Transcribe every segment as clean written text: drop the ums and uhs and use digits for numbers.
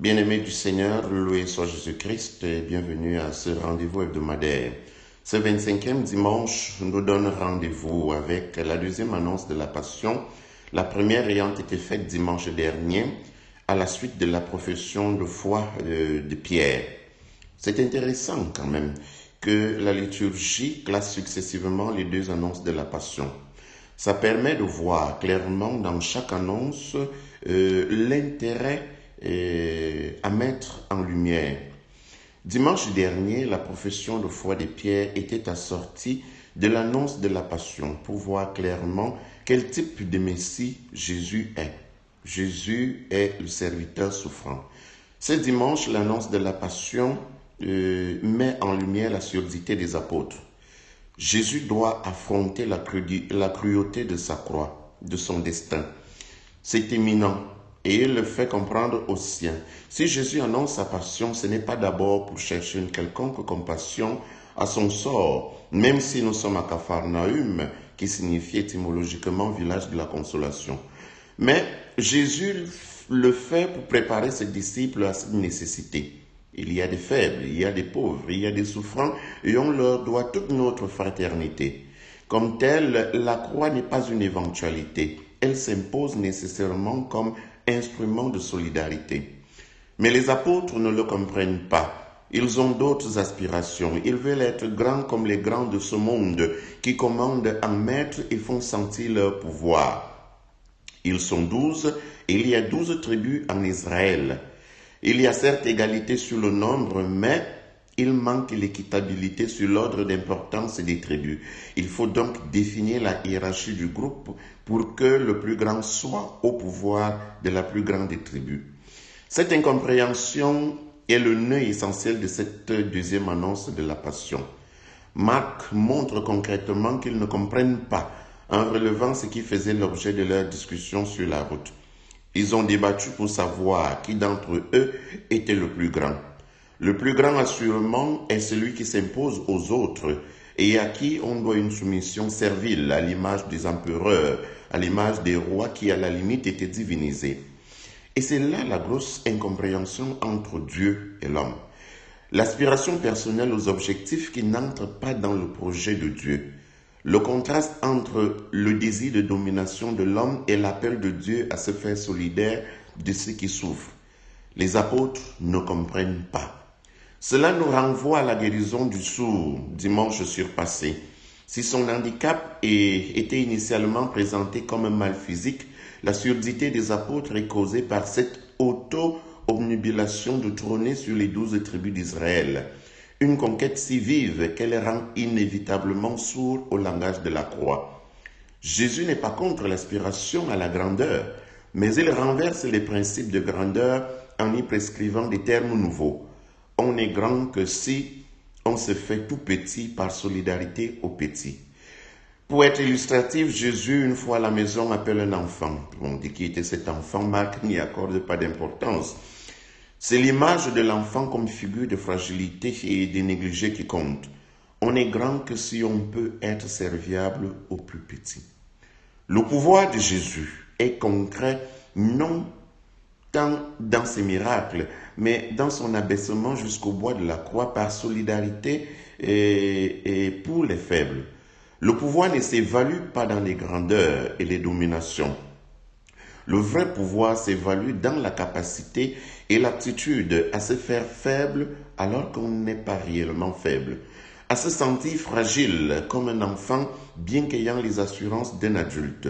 Bien-aimés du Seigneur, loué soit Jésus-Christ et bienvenue à ce rendez-vous hebdomadaire. Ce 25e dimanche nous donne rendez-vous avec la deuxième annonce de la Passion, la première ayant été faite dimanche dernier à la suite de la profession de foi de Pierre. C'est intéressant quand même que la liturgie classe successivement les deux annonces de la Passion. Ça permet de voir clairement dans chaque annonce l'intérêt à mettre en lumière. Dimanche dernier, la profession de foi de Pierre était assortie de l'annonce de la Passion pour voir clairement quel type de Messie Jésus est. Jésus est le serviteur souffrant. Ce dimanche, l'annonce de la Passion met en lumière la surdité des apôtres. Jésus doit affronter la cruauté de sa croix, de son destin. C'est éminent et il le fait comprendre aux siens. Si Jésus annonce sa passion, ce n'est pas d'abord pour chercher une quelconque compassion à son sort, même si nous sommes à Capharnaüm, qui signifie étymologiquement village de la consolation. Mais Jésus le fait pour préparer ses disciples à cette nécessité. Il y a des faibles, il y a des pauvres, il y a des souffrants et on leur doit toute notre fraternité. Comme telle, la croix n'est pas une éventualité. Elle s'impose nécessairement comme instrument de solidarité. Mais les apôtres ne le comprennent pas. Ils ont d'autres aspirations. Ils veulent être grands comme les grands de ce monde qui commandent en maître et font sentir leur pouvoir. Ils sont 12 et il y a 12 tribus en Israël. Il y a certes égalité sur le nombre, mais il manque l'équitabilité sur l'ordre d'importance des tribus. Il faut donc définir la hiérarchie du groupe pour que le plus grand soit au pouvoir de la plus grande des tribus. Cette incompréhension est le nœud essentiel de cette deuxième annonce de la Passion. Marc montre concrètement qu'ils ne comprennent pas en relevant ce qui faisait l'objet de leur discussion sur la route. Ils ont débattu pour savoir qui d'entre eux était le plus grand. Le plus grand, assurément, est celui qui s'impose aux autres et à qui on doit une soumission servile, à l'image des empereurs, à l'image des rois qui, à la limite, étaient divinisés. Et c'est là la grosse incompréhension entre Dieu et l'homme. L'aspiration personnelle aux objectifs qui n'entrent pas dans le projet de Dieu. Le contraste entre le désir de domination de l'homme et l'appel de Dieu à se faire solidaire de ceux qui souffrent. Les apôtres ne comprennent pas. Cela nous renvoie à la guérison du sourd dimanche surpassé. Si son handicap était initialement présenté comme un mal physique, la surdité des apôtres est causée par cette auto-obnubilation de trôner sur les 12 tribus d'Israël. Une conquête si vive qu'elle rend inévitablement sourd au langage de la croix. Jésus n'est pas contre l'aspiration à la grandeur, mais il renverse les principes de grandeur en y prescrivant des termes nouveaux. On n'est grand que si on se fait tout petit par solidarité aux petits. Pour être illustratif, Jésus, une fois à la maison, appelle un enfant. On dit qui était cet enfant, Marc n'y accorde pas d'importance. C'est l'image de l'enfant comme figure de fragilité et de négligé qui compte. On n'est grand que si on peut être serviable aux plus petits. Le pouvoir de Jésus est concret non tant dans ses miracles, mais dans son abaissement jusqu'au bois de la croix par solidarité et pour les faibles. Le pouvoir ne s'évalue pas dans les grandeurs et les dominations. Le vrai pouvoir s'évalue dans la capacité et l'aptitude à se faire faible alors qu'on n'est pas réellement faible, à se sentir fragile comme un enfant bien qu'ayant les assurances d'un adulte,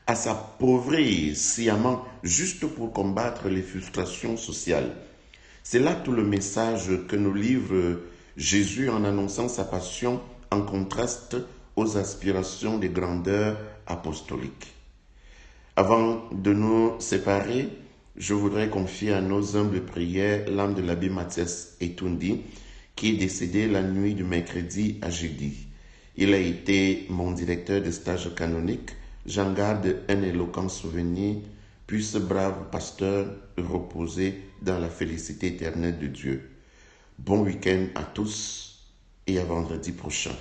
à s'appauvrir sciemment juste pour combattre les frustrations sociales. C'est là tout le message que nous livre Jésus en annonçant sa passion en contraste aux aspirations des grandeurs apostoliques. Avant de nous séparer, je voudrais confier à nos humbles prières l'âme de l'abbé Mathias Etundi, qui est décédé la nuit du mercredi à jeudi. Il a été mon directeur de stage canonique. J'en garde un éloquent souvenir. Puisse ce brave pasteur reposer dans la félicité éternelle de Dieu. Bon week-end à tous et à vendredi prochain.